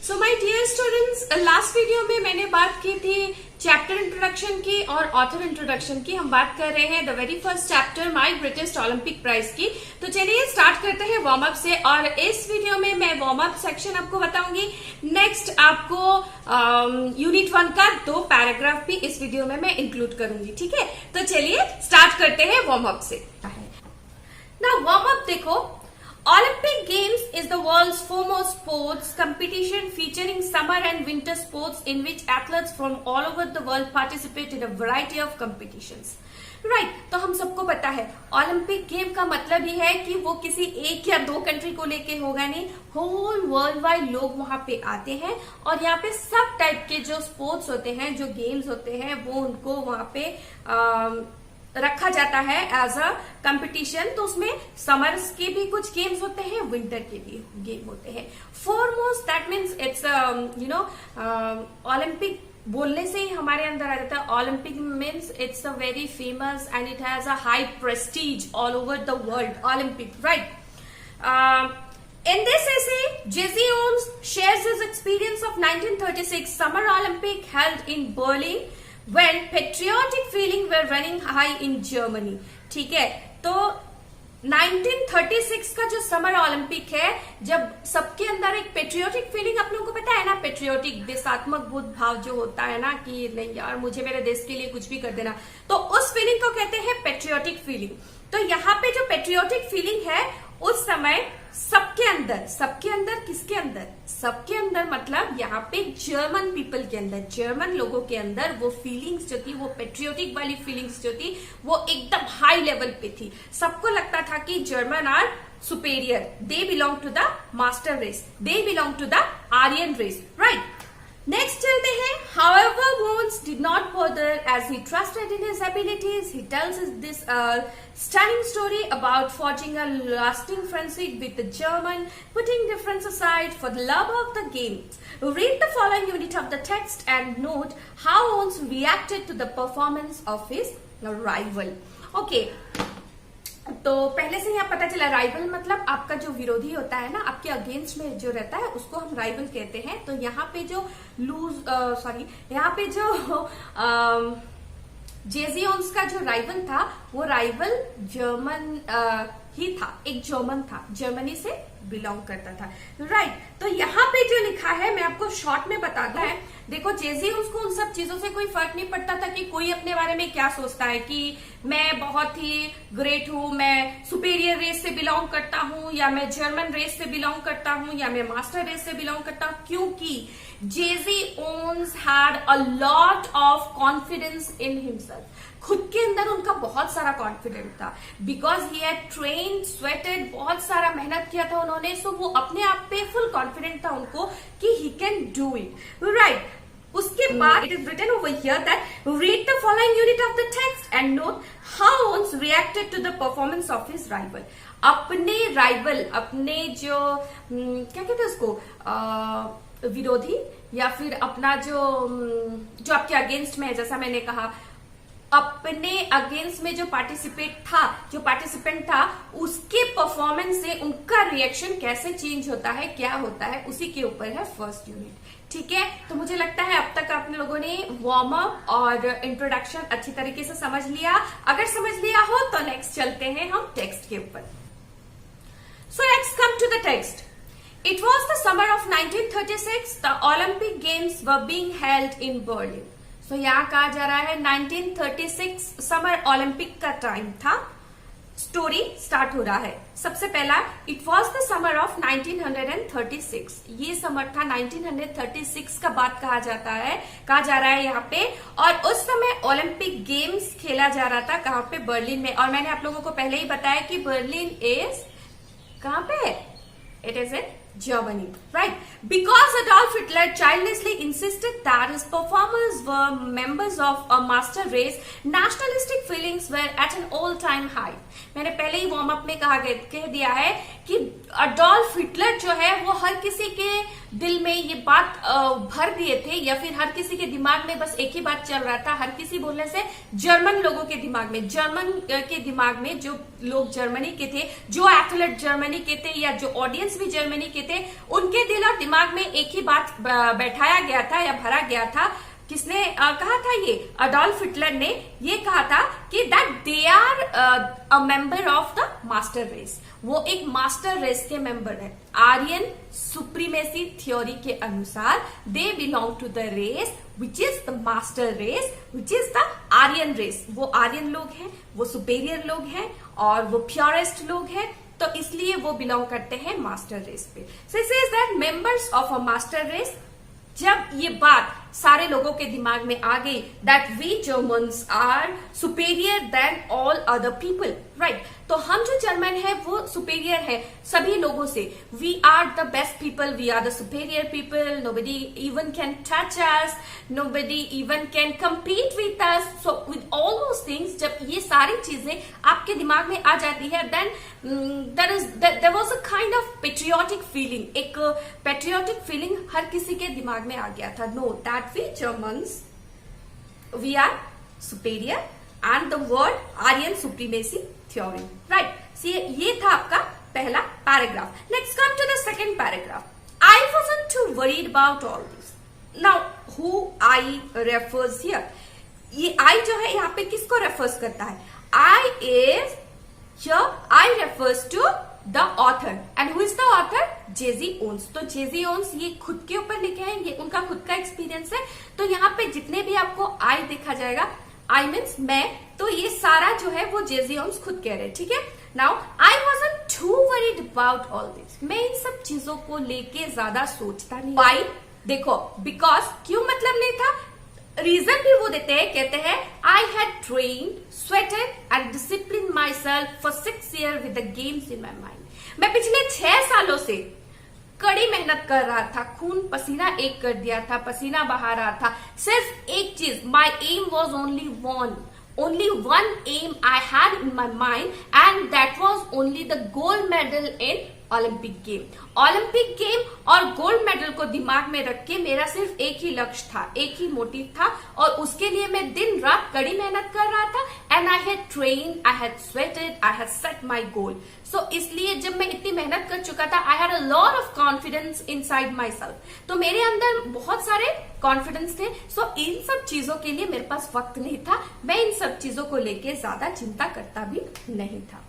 So my dear students, last video में मैंने बात की थी चैप्टर इंट्रोडक्शन की और ऑथर इंट्रोडक्शन की। हम बात कर रहे हैं the very first chapter my British Olympic prize की। तो चलिए स्टार्ट करते हैं वार्म अप से, और इस वीडियो में मैं वार्म अप सेक्शन आपको बताऊंगी। नेक्स्ट आपको यूनिट 1 का 2 पैराग्राफ भी इस वीडियो में मैं इंक्लूड करूंगी, ठीक है। तो चलिए स्टार्ट करते हैं वार्म अप से। ना वार्म अप देखो, Olympic Games is the world's foremost sports competition featuring summer and winter sports in which athletes from all over the world participate in a variety of competitions. Right, तो हम सबको पता है Olympic game का मतलब ये है कि वो किसी एक या 2 कंट्री को लेके होगा नहीं, होल वर्ल्ड वाइड लोग वहां पे आते हैं और यहाँ पे सब टाइप के जो स्पोर्ट्स होते हैं, जो गेम्स होते हैं, वो उनको वहां पे रखा जाता है एज अ कंपटीशन। तो उसमें समर्स के भी कुछ गेम्स होते हैं, विंटर के भी गेम होते हैं। Foremost that means it's Olympic बोलने से ही हमारे अंदर आ जाता है। Olympic means it's a very famous and it has a high Prestige all over the world, Olympic, right. In this essay, Jesse Owens shares his experience of 1936 Summer Olympic held in Berlin when patriotic feelings were running high in Germany. ठीक है, तो 1936 का जो summer Olympic है, जब सबके अंदर एक पेट्रियोटिक फीलिंग, आप लोगों को पता है ना, पेट्रियोटिक देशात्मक बोध भाव जो होता है ना कि नहीं यार मुझे मेरे देश के लिए कुछ भी कर देना, तो उस फीलिंग को कहते हैं पेट्रियोटिक फीलिंग। तो यहाँ पे जो पेट्रियोटिक फीलिंग है उस समय सबके अंदर किसके अंदर, सबके अंदर मतलब यहाँ पे जर्मन पीपल के अंदर, जर्मन लोगों के अंदर वो फीलिंग्स जो थी, वो पेट्रियोटिक वाली फीलिंग्स जो थी, वो एकदम हाई लेवल पे थी। सबको लगता था कि German are superior, they belong to the master race, they belong to the Aryan race, right. Next चलते हैं। However, Owens did not bother as he trusted in his abilities. He tells us this stunning story about forging a lasting friendship with the German, putting difference aside for the love of the game. Read the following unit of the text and note how Owens reacted to the performance of his rival. Okay. तो पहले से यहाँ पता चला, rival मतलब आपका जो विरोधी होता है ना, आपके अगेंस्ट में जो रहता है उसको हम राइवल कहते हैं। तो यहाँ पे जो यहाँ पे जो जेजी ओन्स का जो राइवल था, वो राइवल जर्मन ही था, एक जर्मन था, जर्मनी से बिलोंग करता था, राइट। तो यहाँ पे जो लिखा है मैं आपको शॉर्ट में बता दूं। देखो, जेजी उसको उन सब चीजों से कोई फर्क नहीं पड़ता था कि कोई अपने बारे में क्या सोचता है कि मैं बहुत ही ग्रेट हूं, मैं सुपेरियर रेस से बिलोंग करता हूं, या मैं जर्मन रेस से बिलोंग करता हूं, या मैं मास्टर रेस से बिलोंग करता हूं, क्योंकि Jesse Owens had a lot of confidence in himself. खुद के अंदर उनका बहुत सारा कॉन्फिडेंट था, because he had train, sweated, बहुत सारा मेहनत किया था उन्होंने। सो वो अपने आप पे फुल कॉन्फिडेंट था उनको कि he can do it, right. उसके बाद it is written over here that read the following unit of the text and note how Owens reacted to the performance of his rival. अपने rival, अपने जो क्या कहते हैं उसको, विरोधी, या फिर अपना जो आपके अगेंस्ट में है, जैसा मैंने कहा, अपने अगेंस्ट में जो पार्टिसिपेंट था, उसके परफॉर्मेंस से उनका रिएक्शन कैसे चेंज होता है, क्या होता है, उसी के ऊपर है फर्स्ट यूनिट, ठीक है। तो मुझे लगता है अब तक आप लोगों ने वार्म अप और इंट्रोडक्शन अच्छी तरीके से समझ लिया। अगर समझ लिया हो तो नेक्स्ट चलते हैं हम टेक्स्ट के ऊपर। So let's come to the text. It was the summer of 1936. The Olympic Games were being held in Berlin. So यहाँ कहा जा रहा है 1936 समर ओलंपिक का टाइम था। स्टोरी स्टार्ट हो रहा है। सबसे पहला, it was the summer of 1936। ये समर था 1936 का बात कहा जा रहा है यहाँ पे। और उस समय ओलंपिक गेम्स खेला जा रहा था, कहाँ पे, बर्लिन में। और मैंने आप लोगों को पहले ही बताया कि बर्लिन इज कहाँ पे है, it is in Germany, right? Because Adolf Hitler childishly insisted that his performers were members of a master race, nationalistic feelings were at an all-time high. मैंने पहले ही वार्म अप में कह दिया है कि अडोल्फ हिटलर जो है वो हर किसी के दिल में ये बात भर दिए थे, या फिर हर किसी के दिमाग में बस एक ही बात चल रहा था। हर किसी बोलने से जर्मन लोगों के दिमाग में, जर्मन के दिमाग में जो लोग जर्मनी के थे, जो एथलीट जर्मनी के थे, या जो ऑडियंस भी जर्मनी के थे, उनके दिल और दिमाग में एक ही बात बैठाया गया था या भरा गया था। किसने कहा था? ये अडोल्फ हिटलर ने ये कहा था कि that they are a member of the master race. वो एक मास्टर रेस के मेंबर है। आर्यन सुप्रीमेसी थ्योरी के अनुसार they belong to the race which is the master race, which is the Aryan race. वो आर्यन लोग हैं, वो सुपेरियर लोग हैं और वो प्योरेस्ट लोग हैं, तो इसलिए वो बिलोंग करते हैं मास्टर रेस पे। So it is that members of a master race. जब ये बात सारे लोगों के दिमाग में आ गई that we Germans are superior than all other people, right, तो हम जो जर्मन है वो सुपेरियर है सभी लोगों से। We are the best people, we are the superior people, nobody even can touch us, nobody even can compete with us. So with all those things, जब ये सारी चीजें आपके दिमाग में आ जाती है, then there was a kind of patriotic feeling. एक पेट्रियोटिक फीलिंग हर किसी के दिमाग में आ गया था। No, that we Germans, we are superior and the word Aryan supremacy theory, right? See, ये था आपका पहला paragraph. Let's come to the second paragraph. I wasn't too worried about all this. Now, who I refers here? ये I जो है यहाँ पे किसको रेफर्स करता है? I is here I refers to the author, and who is the author? Jesse Owens. तो Jesse ons ये खुद के ऊपर लिखे हैं, ये उनका खुद का एक्सपीरियंस है। तो यहाँ पे जितने भी आपको आई देखा जाएगा, आई मीन्स मैं, तो ये सारा जो है वो जेजी ओन्स खुद कह रहे हैं, ठीक है। Now I wasn't to worried about all this. मैं इन सब चीजों को लेके ज्यादा सोचता नहीं। वाई? देखो, बिकॉज, क्यों मतलब नहीं था, रीजन भी वो देते हैं, कहते हैं I had trained, sweated and discipline myself for 6 years with the games in my mind. मैं पिछले 6 सालों से कड़ी मेहनत कर रहा था, खून पसीना एक कर दिया था, पसीना बहा रहा था। सिर्फ एक चीज, my aim was only one aim I had in my mind, and that was only the gold medal in Olympic game. Olympic game और गोल्ड मेडल को दिमाग में रख के मेरा सिर्फ एक ही लक्ष्य था, एक ही मोटिव था, और उसके लिए मैं दिन रात कड़ी मेहनत कर रहा था। And I had train, I had sweated, I had set my goal. So इसलिए जब मैं इतनी मेहनत कर चुका था, I had a lot of confidence inside myself. तो मेरे अंदर बहुत सारे कॉन्फिडेंस थे। सो इन सब चीजों के लिए मेरे पास वक्त नहीं था, मैं इन सब चीजों को लेके ज्यादा चिंता करता भी नहीं था।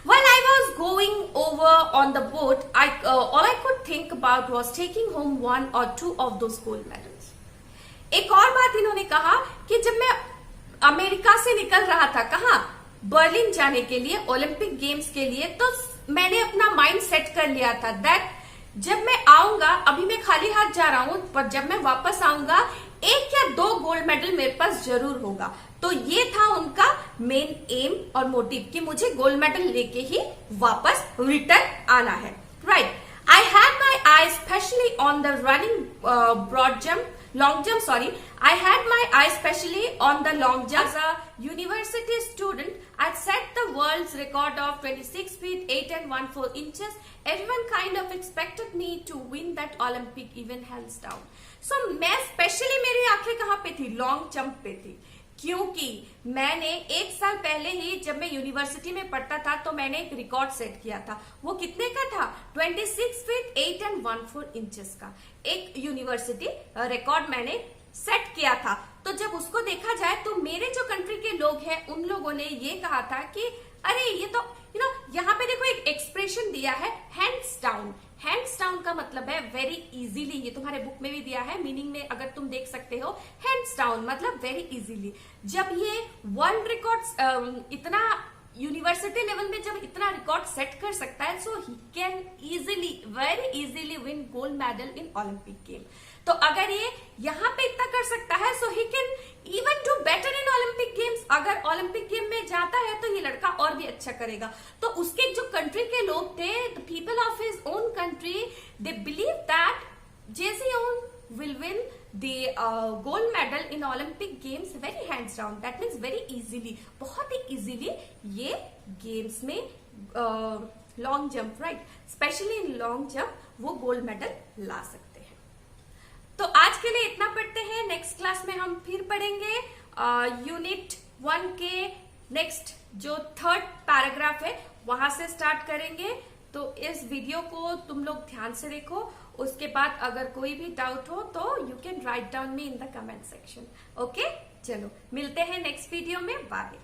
While I was going over on the boat, all I could think about was taking home 1 or 2 of those gold medals. एक और बात इन्होंने कहा कि जब मैं अमेरिका से निकल रहा था, कहाँ? बर्लिन जाने के लिए, ओलंपिक गेम्स के लिए, तो मैंने अपना माइंड सेट कर लिया था दैट जब मैं आऊंगा, अभी मैं खाली हाथ जा रहा हूं, पर जब मैं वापस आऊंगा 1 या 2 गोल्ड मेडल मेरे पास जरूर होगा। तो ये था उनका मेन एम और मोटिव कि मुझे गोल्ड मेडल लेके ही वापस रिटर्न आना है, right. I had my I specially on the running long jump, sorry. I had my eye specially on the long jump. As a university student, I set the world's record of 26 feet 8 and 1/4 inches. Everyone kind of expected me to win that Olympic event, hands down. So मैं specially, मेरी आंखें कहाँ पे थी? Long jump पे थी, क्योंकि मैंने 1 साल पहले ही जब मैं यूनिवर्सिटी में पढ़ता था तो मैंने एक रिकॉर्ड सेट किया था। वो कितने का था? 26 feet 8 and 1/4 inches का एक यूनिवर्सिटी रिकॉर्ड मैंने सेट किया था। तो जब उसको देखा जाए तो मेरे जो कंट्री के लोग हैं उन लोगों ने ये कहा था कि अरे ये तो यहाँ पे देखो एक एक्सप्रेशन दिया है, हैंड्स डाउन। हैंड्स डाउन का मतलब है वेरी इजीली, ये तुम्हारे बुक में भी दिया है, मीनिंग में अगर तुम देख सकते हो, हैंड्स डाउन मतलब वेरी इजीली। जब ये वर्ल्ड रिकॉर्ड इतना यूनिवर्सिटी लेवल में जब इतना रिकॉर्ड सेट कर सकता है, so he can easily, very easily win gold medal in Olympic game. तो अगर ये यहाँ पे इतना कर सकता है, so he can even do better in Olympic games. अगर ओलंपिक गेम में जाता है तो ये लड़का और भी अच्छा करेगा। तो उसके जो कंट्री के लोग थे, the people of his own country, they believe that Jesse Owen will win the gold medal in Olympic Games very hands down. That means very easily, बहुत ही easily ये गेम्स में long jump, right, specially in long jump वो gold medal ला सकते हैं। तो आज के लिए इतना पढ़ते हैं, नेक्स्ट क्लास में हम फिर पढ़ेंगे यूनिट 1 के नेक्स्ट जो 3rd पैराग्राफ है वहां से स्टार्ट करेंगे। तो इस वीडियो को तुम लोग ध्यान से देखो, उसके बाद अगर कोई भी डाउट हो तो you can write down me in the comment section. Okay, चलो मिलते हैं नेक्स्ट वीडियो में, बाय।